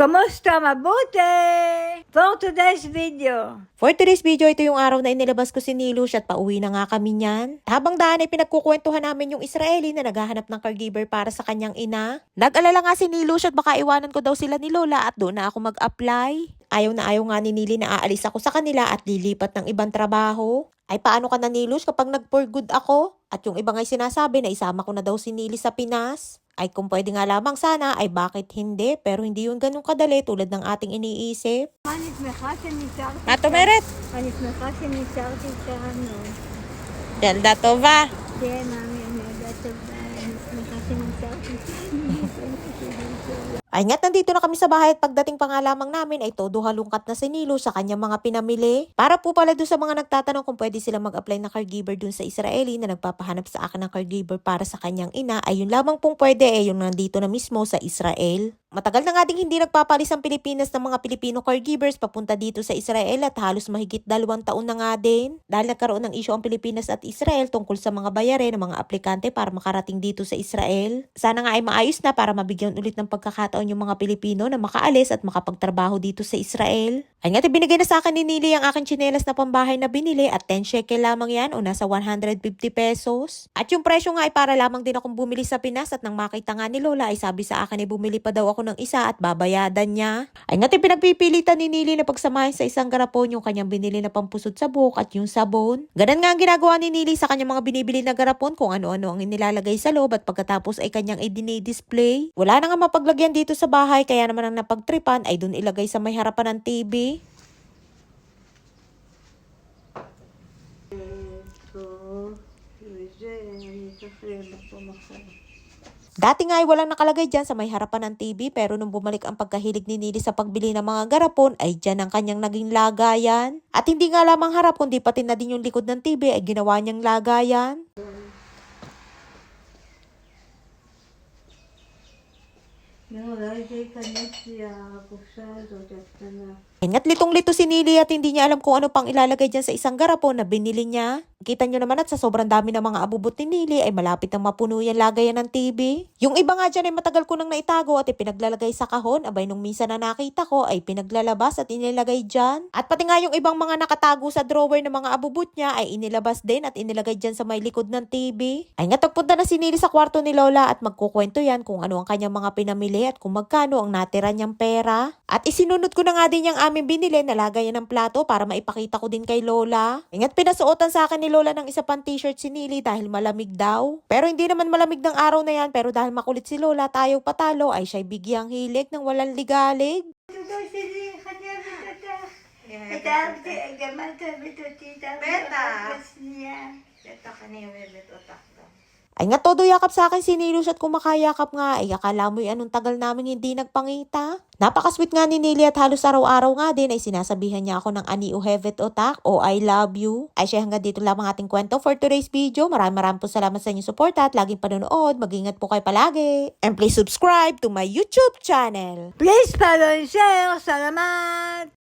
Kumusta? Mabuti! For today's video. For today's video, ito yung araw na inilabas ko si Nilush at pauwi na nga kami niyan. Habang daan ay pinagkukwentuhan namin yung Israeli na naghahanap ng caregiver para sa kanyang ina. Nag-alala nga si Nilush at baka iwanan ko daw sila ni Lola at doon na ako mag-apply. Ayaw na ayaw nga ni Nili na aalis ako sa kanila at lilipat ng ibang trabaho. Ay paano ka na Nilush kapag nag-for good ako? At yung iba nga'y sinasabi na isama ko na daw si Nili sa Pinas. Ay kung pwede nga lamang sana ay bakit hindi? Pero hindi yun ganun kadali tulad ng ating iniisip. אני שמחה שנשארתי מה את אומרת? אני שמחה שנשארתי כאן. ילדה טובה. כן, אני יודעת טובה. אני שמחה שנשארתי כאן. Ay nga't nandito na kami sa bahay at pagdating pa nga lamang namin ay todo halungkat na si Nilo sa kanyang mga pinamili. Para po pala doon sa mga nagtatanong kung pwede sila mag-apply na caregiver doon sa Israeli na nagpapahanap sa akin ng caregiver para sa kanyang ina ay yun lamang pong pwede yung nandito na mismo sa Israel. Matagal na nga ding hindi nagpapalis ang Pilipinas ng mga Pilipino caregivers papunta dito sa Israel at halos mahigit 2 taon na nga din. Dahil nagkaroon ng issue ang Pilipinas at Israel tungkol sa mga bayarin ng mga aplikante para makarating dito sa Israel. Sana nga ay maayos na para mabigyan ulit ng pagkakataon yung mga Pilipino na makaalis at makapagtrabaho dito sa Israel. Ay nga ibinigay na sa akin ni Nili ang aking tsinelas na pambahay na binili at 10 shekel lamang yan o nasa 150 pesos. At yung presyo nga ay para lamang din akong bumili sa Pinas at nang makita nga ni Lola ay sabi sa akin ay bumili pa daw ako ng isa at babayadan niya. Ay nga pinagpipilitan ni Nili na pagsamahin sa isang garapon yung kanyang binili na pampusod sa buhok at yung sabon. Ganun nga ang ginagawa ni Nili sa kanyang mga binibili na garapon kung ano-ano ang inilalagay sa loob at pagkatapos ay kanyang i-display. Wala na nga mapaglagyan dito sa bahay kaya naman ang napagtripan ay dun ilagay sa may harapan ng TV. Dati nga ay walang nakalagay dyan sa may harapan ng TV pero nung bumalik ang pagkahilig ni Nili sa pagbili ng mga garapon ay dyan ang kanyang naging lagayan. At hindi nga lamang harap kundi pati na din yung likod ng TV ay ginawa niyang lagayan. אולי זה ייכנס לי הקופסה הזאת הקטנה. Ingat litong-lito si Nili at hindi niya alam kung ano pang ilalagay dyan sa isang garapon na binili niya. Kita nyo naman at sa sobrang dami ng mga abubot ni Nili ay malapit nang mapuno yan lagayan ng TV. Yung iba nga dyan ay matagal ko nang naitago at ipinaglalagay sa kahon. Abay nung minsan na nakita ko ay pinaglalabas at inilagay dyan. At pati nga yung ibang mga nakatago sa drawer ng mga abubot niya ay inilabas din at inilagay dyan sa may likod ng TV. Ay nga tagpunta na si Nili sa kwarto ni Lola at magkukwento yan kung ano ang kanyang mga pinamili at kung magkano ang natira niyang pera. At isinunod ko na nga din yung aming binili na lagayan ng plato para maipakita ko din kay Lola. Ingat pinasuotan sa akin ni Lola ng isa pang t-shirt si Nili dahil malamig daw. Pero hindi naman malamig ng araw na yan pero dahil makulit si Lola tayo patalo ay siya'y bigyang hilig ng walang ligalig. תודה שלי, חייבת אותך. את אהבתי, גם את אוהבת אותי, את אהבת אותך בשנייה. בטח אני אוהבת אותך גם. Ay nga todo yakap sa akin si Nilush at kung makayakap nga ay akala mo'y anong tagal namin hindi nagpangita. Napakasweet nga ni Nili at halos araw-araw nga din ay sinasabihan niya ako ng ani uhevet otak o I love you. Ay siya hanggang dito lamang ating kwento for today's video. Maraming po salamat sa inyong suporta at laging panonood. Mag-ingat po kayo palagi. And please subscribe to my YouTube channel. Please follow and share. Salamat!